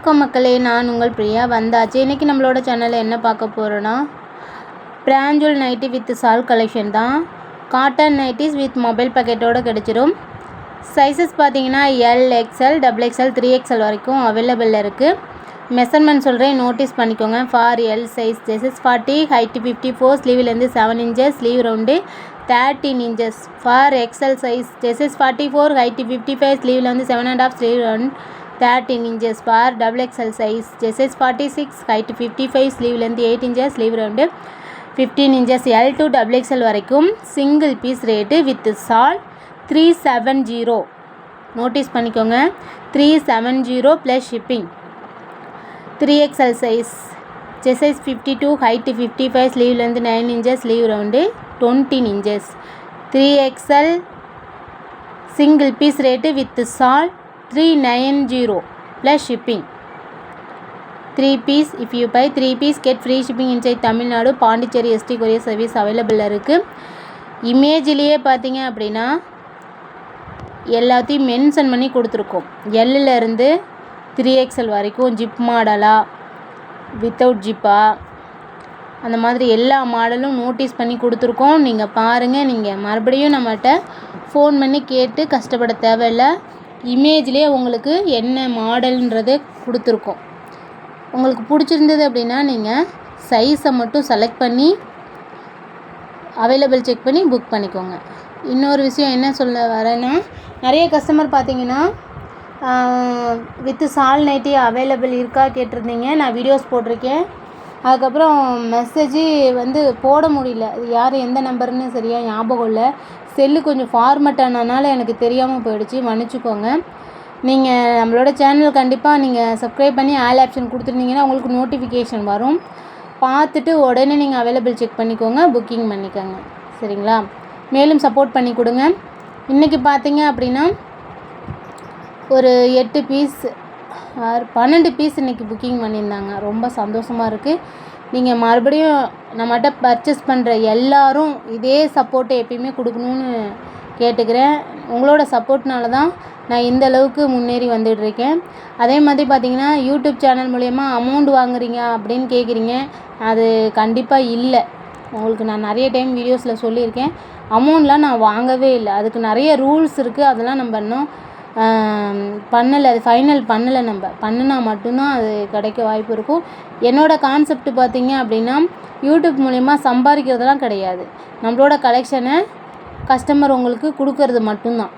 வணக்கம் மக்களே, நான் உங்கள் பிரியா வந்தாச்சு. இன்றைக்கி நம்மளோட சேனலில் என்ன பார்க்க போகிறோன்னா, பிராஞ்சூல் நைட்டி வித் சால் கலெக்ஷன் தான். காட்டன் நைட்டிஸ் வித் மொபைல் பேக்கெட்டோடு கிடச்சிரும். சைஸஸ் பார்த்தீங்கன்னா எல், எக்ஸ்எல், XXL, 3XL வரைக்கும் அவைலபிளில் இருக்குது. மெஷர்மெண்ட் சொல்கிறேன், நோட்டீஸ் பண்ணிக்கோங்க. For L size Jesus 40, height 54, ஸ்லீவ்லேருந்து 7 inches, sleeve round 13 inches. For XL size Jesus 44, height 55, ஸ்லீவ்லேருந்து 7.5, sleeve round 13 inches. For XXL size dresses 46, height 55, sleeve length 8 inches, sleeve round 15 inches. L to XXL வரைக்கும் single piece rate with shawl 370. Notice பண்ணிக்கோங்க, 370 plus shipping. 3XL size dresses 52, height 55, sleeve length 9 inches, sleeve round 20 inches. 3XL single piece rate with shawl 390 plus shipping. 3 piece, if you buy 3 piece get free shipping inside Tamil Nadu. Pondicherry ST courier service அவைலபிளில் இருக்குது. இமேஜ்லேயே பார்த்தீங்க அப்படின்னா எல்லாத்தையும் mention பண்ணி கொடுத்துருக்கோம். எல்லிருந்து 3XL வரைக்கும் zip மாடலாக, without ஜிப்பாக, அந்த மாதிரி எல்லா மாடலும் நோட்டீஸ் பண்ணி கொடுத்துருக்கோம். நீங்கள் பாருங்கள். நீங்கள் மறுபடியும் நம்மகிட்ட ஃபோன் பண்ணி கேட்டு கஷ்டப்பட தேவையில்லை. இமேஜ்லேயே உங்களுக்கு என்ன மாடல்ன்றது கொடுத்துருக்கோம். உங்களுக்கு பிடிச்சிருந்தது அப்படின்னா நீங்கள் சைஸை மட்டும் செலக்ட் பண்ணி அவைலபிள் செக் பண்ணி புக் பண்ணிக்கோங்க. இன்னொரு விஷயம் என்ன சொல்ல வரேன்னா, நிறைய கஸ்டமர் பார்த்தீங்கன்னா வித் சால் நைட்டி அவைலபிள் இருக்கா கேட்டிருந்தீங்க. நான் வீடியோஸ் போட்டிருக்கேன். அதுக்கப்புறம் மெசேஜு போட முடியல. அது யார் எந்த நம்பர்னு சரியாக ஞாபகம் இல்லை. செல்லு கொஞ்சம் ஃபார்மட் ஆனதுனால எனக்கு தெரியாமல் போயிடுச்சு, மன்னிச்சிக்கோங்க. நீங்கள் நம்மளோட சேனல் கண்டிப்பாக நீங்கள் சப்ஸ்கிரைப் பண்ணி ஆல் ஆப்ஷன் கொடுத்துருந்தீங்கன்னா உங்களுக்கு நோட்டிஃபிகேஷன் வரும். பார்த்துட்டு உடனே நீங்கள் அவைலபிள் செக் பண்ணிக்கோங்க, புக்கிங் பண்ணிக்கோங்க. சரிங்களா? மேலும் சப்போர்ட் பண்ணி கொடுங்க. இன்றைக்கி பார்த்தீங்க அப்படின்னா ஒரு 8 பீஸ் 12 பீஸ் இன்றைக்கி புக்கிங் பண்ணியிருந்தாங்க. ரொம்ப சந்தோஷமாக இருக்குது. நீங்கள் மறுபடியும் நம்மகிட்ட பர்ச்சேஸ் பண்ணுற எல்லோரும் இதே சப்போர்ட்டை எப்பயுமே கொடுக்கணுன்னு கேட்டுக்கிறேன். உங்களோட சப்போர்ட்னால தான் நான் இந்த அளவுக்கு முன்னேறி வந்துட்டுருக்கேன். அதே மாதிரி பார்த்திங்கன்னா யூடியூப் சேனல் மூலயமா அமௌண்ட் வாங்குறீங்க அப்படின்னு கேட்குறீங்க. அது கண்டிப்பாக இல்லை. உங்களுக்கு நான் நிறைய டைம் வீடியோஸில் சொல்லியிருக்கேன். அமௌண்ட்லாம் நான் வாங்கவே இல்லை. அதுக்கு நிறைய ரூல்ஸ் இருக்குது. அதெல்லாம் நம்ம இன்னும் பண்ணலை. அது ஃபைனல் பண்ணலை. நம்ம பண்ணினா மட்டும்தான் அது கிடைக்க வாய்ப்பு இருக்கும். என்னோடய கான்செப்ட் பார்த்திங்க அப்படின்னா யூடியூப் மூலிமா சம்பாதிக்கிறதுலாம் கிடையாது. நம்மளோட கலெக்ஷனை கஸ்டமர் உங்களுக்கு கொடுக்கறது மட்டும்தான்.